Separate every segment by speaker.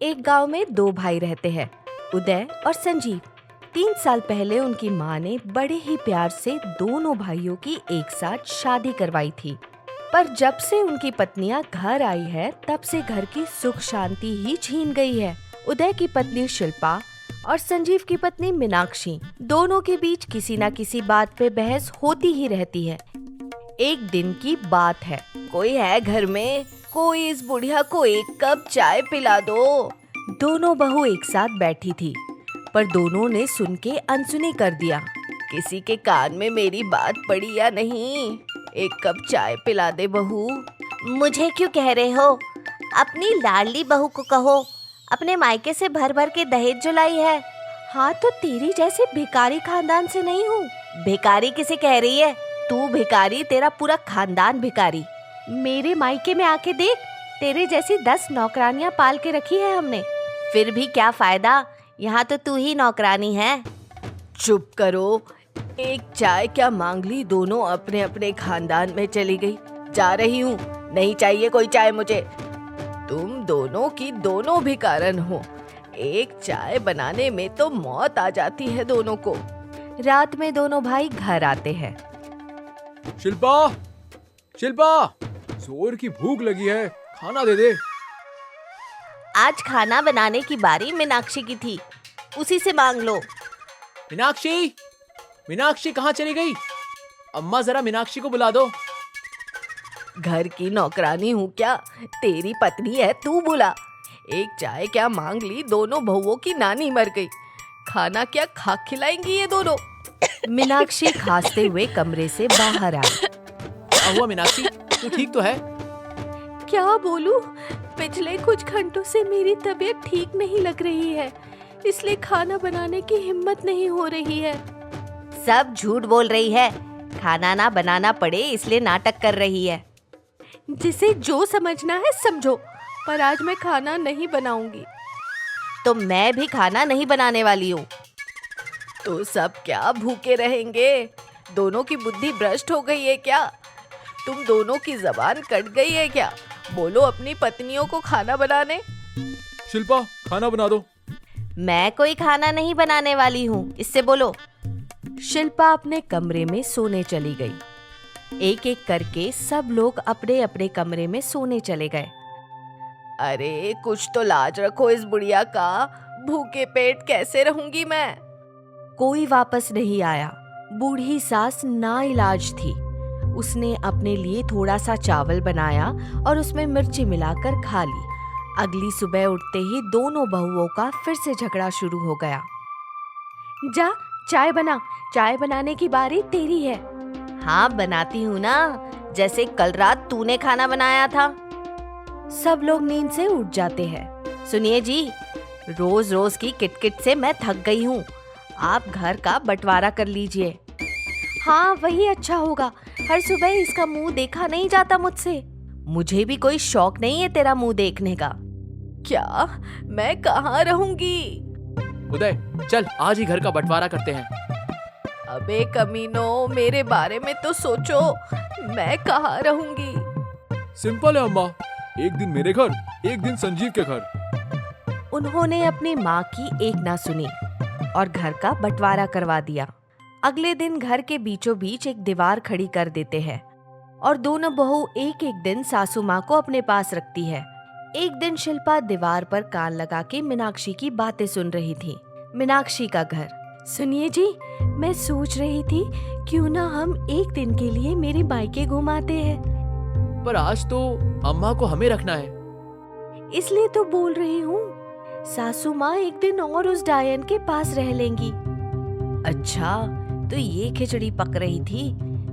Speaker 1: एक गांव में दो भाई रहते हैं, उदय और संजीव। 3 साल पहले उनकी माँ ने बड़े ही प्यार से दोनों भाइयों की एक साथ शादी करवाई थी। पर जब से उनकी पत्नियां घर आई है, तब से घर की सुख शांति ही छीन गई है। उदय की पत्नी शिल्पा और संजीव की पत्नी मीनाक्षी, दोनों के बीच किसी न किसी बात पे बहस होती ही रहती है। एक दिन की बात है, कोई है घर में? कोई इस बुढ़िया को एक कप चाय पिला दो। दोनों बहू एक साथ बैठी थी, पर दोनों ने सुन के अनसुनी कर दिया। किसी के कान में मेरी बात पड़ी या नहीं? एक कप चाय पिला दे बहू।
Speaker 2: मुझे क्यों कह रहे हो? अपनी लाडली बहू को कहो, अपने मायके से भर भर के दहेज जो लाई है।
Speaker 1: हाँ, तो तेरी जैसे भिखारी खानदान से नहीं हूँ।
Speaker 2: भिखारी किसे कह रही है?
Speaker 1: तू भिखारी, तेरा पूरा खानदान भिखारी। मेरे मायके में आके देख, तेरे जैसी 10 नौकरानियां पाल के रखी है हमने।
Speaker 2: फिर भी क्या फायदा, यहाँ तो तू ही नौकरानी है।
Speaker 1: चुप करो। एक चाय क्या मांग ली, दोनों अपने अपने खानदान में चली गई। जा रही हूँ, नहीं चाहिए कोई चाय मुझे। तुम दोनों की दोनों भी कारण हो। एक चाय बनाने में तो मौत आ जाती है दोनों को। रात में दोनों भाई घर आते हैं।
Speaker 3: शिल्पा, शिल्पा, जोर की भूख लगी है, खाना दे दे।
Speaker 2: आज खाना बनाने की बारी मीनाक्षी की थी, उसी से मांग लो।
Speaker 3: मीनाक्षी, मीनाक्षी कहाँ चली गई? अम्मा जरा मीनाक्षी को बुला दो।
Speaker 1: घर की नौकरानी हूँ क्या? तेरी पत्नी है, तू बुला। एक चाय क्या मांग ली, दोनों बहुओं की नानी मर गई। खाना क्या खा खिलाएंगी ये दोनों? मीनाक्षी खांसते हुए कमरे से बाहर आई।
Speaker 3: क्या हुआ मीनाक्षी, तू ठीक तो है?
Speaker 1: क्या बोलूं, पिछले कुछ घंटों से मेरी तबीयत ठीक नहीं लग रही है, इसलिए खाना बनाने की हिम्मत नहीं हो रही है।
Speaker 2: सब झूठ बोल रही है, खाना ना बनाना पड़े इसलिए नाटक कर रही है।
Speaker 1: जिसे जो समझना है समझो, पर आज मैं खाना नहीं बनाऊंगी।
Speaker 2: तो मैं भी खाना नहीं बनाने वाली हूँ।
Speaker 1: तो सब क्या भूखे रहेंगे? दोनों की बुद्धि भ्रष्ट हो गई है क्या? तुम दोनों की जबान कट गई है क्या? बोलो अपनी पत्नियों को खाना बनाने।
Speaker 3: शिल्पा, खाना बना दो।
Speaker 2: मैं कोई खाना नहीं बनाने वाली हूँ, इससे बोलो।
Speaker 1: शिल्पा अपने कमरे में सोने चली गई। एक एक करके सब लोग अपने अपने कमरे में सोने चले गए। अरे कुछ तो लाज रखो इस बुढ़िया का, भूखे पेट कैसे रहूंगी मैं? कोई वापस नहीं आया। बूढ़ी सास नाइलाज थी। उसने अपने लिए थोड़ा सा चावल बनाया और उसमें मिर्ची मिलाकर खा ली। अगली सुबह उठते ही दोनों बहुओं का फिर से झगड़ा शुरू हो गया। जा चाय बना, चाय बनाने की बारी तेरी है।
Speaker 2: हाँ बनाती हूँ ना, जैसे कल रात तूने खाना बनाया था।
Speaker 1: सब लोग नींद से उठ जाते हैं।
Speaker 2: सुनिए जी, रोज रोज की किटकिट से मैं थक गई हूँ, आप घर का बंटवारा कर लीजिए।
Speaker 1: हाँ वही अच्छा होगा, हर सुबह इसका मुंह देखा नहीं जाता मुझसे।
Speaker 2: मुझे भी कोई शौक नहीं है तेरा मुंह देखने का।
Speaker 1: क्या? मैं कहाँ रहूंगी?
Speaker 3: उदय, चल आज ही घर का बंटवारा करते हैं।
Speaker 1: अबे कमीनो, मेरे बारे में तो सोचो, मैं कहाँ रहूंगी?
Speaker 3: सिंपल है अम्मा, एक दिन मेरे घर, एक दिन संजीव के घर।
Speaker 1: उन्होंने अपनी माँ की एक ना सुनी और घर का बंटवारा करवा दिया। अगले दिन घर के बीचों बीच एक दीवार खड़ी कर देते हैं और दोनों बहू एक एक दिन सासू माँ को अपने पास रखती है। एक दिन शिल्पा दीवार पर कान लगा के मीनाक्षी की बातें सुन रही थी। मीनाक्षी का घर। सुनिए जी, मैं सोच रही थी क्यों ना हम एक दिन के लिए मेरे मायके घुमाते हैं।
Speaker 3: पर आज तो अम्मा को हमें रखना है।
Speaker 1: इसलिए तो बोल रही हूँ, सासू माँ एक दिन और उस डायन के पास रह लेंगी।
Speaker 2: अच्छा, तो ये खिचड़ी पक रही थी,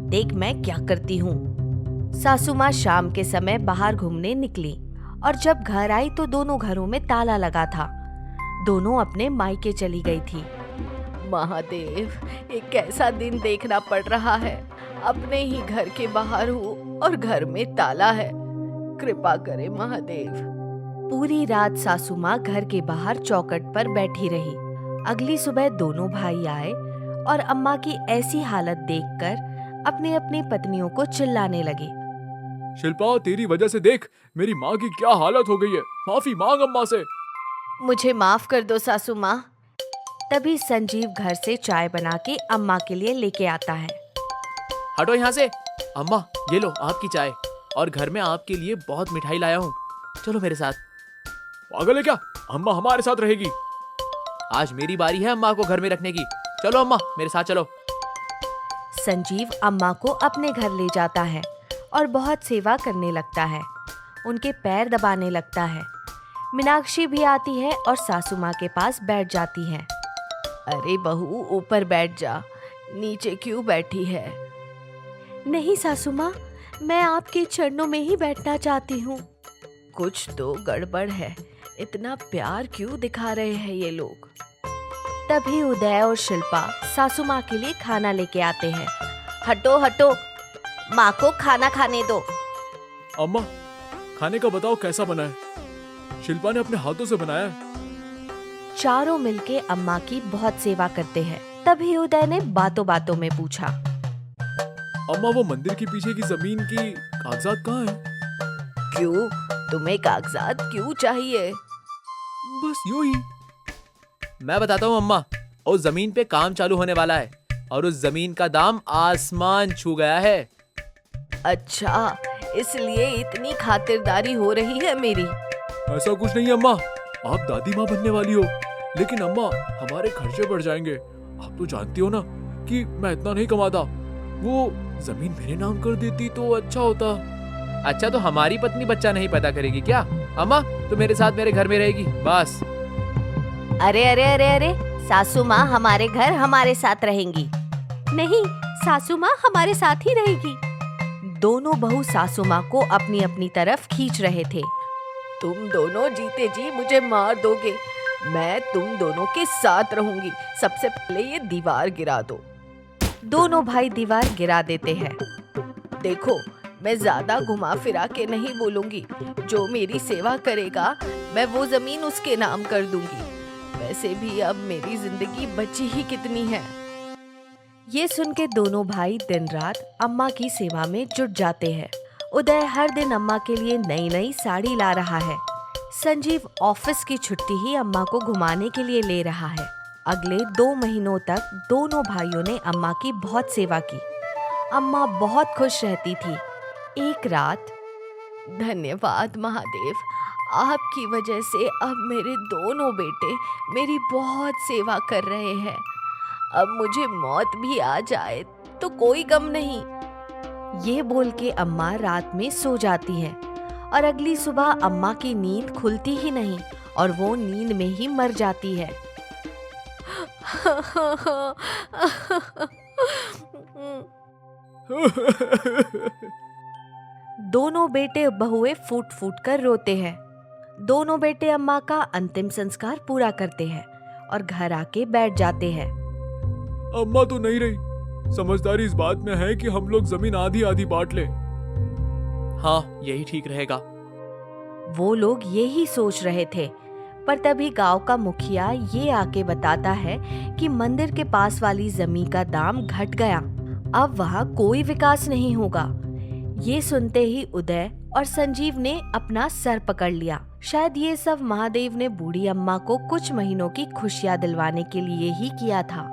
Speaker 2: देख मैं क्या करती हूँ।
Speaker 1: सासू माँ शाम के समय बाहर घूमने निकली और जब घर आई तो दोनों घरों में ताला लगा था। दोनों अपने मायके चली गई थी। महादेव, एक कैसा दिन देखना पड़ रहा है। अपने ही घर के बाहर हूँ और घर में ताला है। कृपा करे महादेव। पूरी रात सासू माँ घर के बाहर चौखट पर बैठी रही। अगली सुबह दोनों भाई आए और अम्मा की ऐसी हालत देखकर अपनी अपनी पत्नियों को चिल्लाने लगे।
Speaker 3: शिल्पा, तेरी वजह से देख मेरी माँ की क्या हालत हो गई है, माफी मांग अम्मा से।
Speaker 2: मुझे माफ कर दो सासू माँ।
Speaker 1: तभी संजीव घर से चाय बना के अम्मा के लिए लेके आता है।
Speaker 4: हटो यहाँ से। अम्मा, ये लो आपकी चाय, और घर में आपके लिए बहुत मिठाई लाया हूँ। चलो मेरे साथ।
Speaker 3: पागल है क्या? अम्मा हमारे साथ रहेगी।
Speaker 4: आज मेरी बारी है अम्मा को घर में रखने की। चलो अम्मा, मेरे साथ चलो।
Speaker 1: संजीव अम्मा को अपने घर ले जाता है और बहुत सेवा करने लगता है। उनके पैर दबाने लगता है। मीनाक्षी भी आती है और सासू माँ के पास बैठ जाती है। अरे बहू, ऊपर बैठ जा, नीचे क्यों बैठी है? नहीं सासू माँ, मैं आपके चरणों में ही बैठना चाहती हूँ। कुछ तो गड़बड़ है, इतना प्यार क्यों दिखा रहे हैं ये लोग? तभी उदय और शिल्पा सासू माँ के लिए खाना लेके आते हैं।
Speaker 2: हटो हटो, माँ को खाना खाने दो।
Speaker 3: अम्मा, खाने का बताओ कैसा बना है? शिल्पा ने अपने हाथों से बनाया है।
Speaker 1: चारों मिलके अम्मा की बहुत सेवा करते हैं। तभी उदय ने बातों बातों में पूछा,
Speaker 3: अम्मा वो मंदिर के पीछे की जमीन की कागजात कहाँ हैं?
Speaker 1: क्यों, तुम्हें कागजात क्यों चाहिए?
Speaker 3: बस यूं ही।
Speaker 4: मैं बताता हूँ अम्मा, उस जमीन पे काम चालू होने वाला है और उस जमीन का दाम आसमान छू गया है।
Speaker 1: अच्छा, इसलिए इतनी खातिरदारी हो रही है मेरी?
Speaker 3: ऐसा कुछ नहीं है अम्मा, आप दादी माँ बनने वाली हो। लेकिन अम्मा, हमारे खर्चे बढ़ जाएंगे। आप तो जानती हो ना कि मैं इतना नहीं कमाता। वो जमीन मेरे नाम कर देती तो अच्छा होता।
Speaker 4: अच्छा, तो हमारी पत्नी बच्चा नहीं पैदा करेगी क्या? अम्मा, तो मेरे साथ मेरे घर में रहेगी बस।
Speaker 2: अरे अरे अरे अरे, सासू माँ हमारे घर हमारे साथ रहेंगी।
Speaker 1: नहीं, सासू माँ हमारे साथ ही रहेगी। दोनों बहू सासू माँ को अपनी अपनी तरफ खींच रहे थे। तुम दोनों जीते जी मुझे मार दोगे। मैं तुम दोनों के साथ रहूंगी। सबसे पहले ये दीवार गिरा दो। दोनों भाई दीवार गिरा देते हैं। देखो, मैं ज्यादा घुमा फिरा के नहीं बोलूंगी। जो मेरी सेवा करेगा, मैं वो जमीन उसके नाम कर दूंगी। वैसे भी अब मेरी जिंदगी बची ही कितनी है। ये सुन के दोनों भाई दिन रात अम्मा की सेवा में जुट जाते हैं। उदय हर दिन अम्मा के लिए नई नई साड़ी ला रहा है। संजीव ऑफिस की छुट्टी ही अम्मा को घुमाने के लिए ले रहा है। अगले 2 महीनों तक दोनों भाइयों ने अम्मा की बहुत सेवा की। अम्मा बहुत खुश रहती थी। एक रात, धन्यवाद महादेव, आपकी वजह से अब मेरे दोनों बेटे मेरी बहुत सेवा कर रहे हैं। अब मुझे मौत भी आ जाए तो कोई गम नहीं। ये बोल के अम्मा रात में सो जाती है और अगली सुबह अम्मा की नींद खुलती ही नहीं और वो नींद में ही मर जाती है। दोनों बेटे बहुए फूट फूट कर रोते हैं। दोनों बेटे अम्मा का अंतिम संस्कार पूरा करते हैं और घर आके बैठ जाते हैं।
Speaker 3: अम्मा तो नहीं रही। समझदारी इस बात में है कि हम लोग जमीन आधी आधी बांट लें।
Speaker 4: हाँ, यही ठीक रहेगा।
Speaker 1: वो लोग यही सोच रहे थे, पर तभी गांव का मुखिया ये आके बताता है कि मंदिर के पास वाली जमीन का दाम घट गया। अब वहाँ कोई विकास नहीं होगा। ये सुनते ही उदय और संजीव ने अपना सर पकड़ लिया। शायद ये सब महादेव ने बूढ़ी अम्मा को कुछ महीनों की खुशियाँ दिलवाने के लिए ही किया था।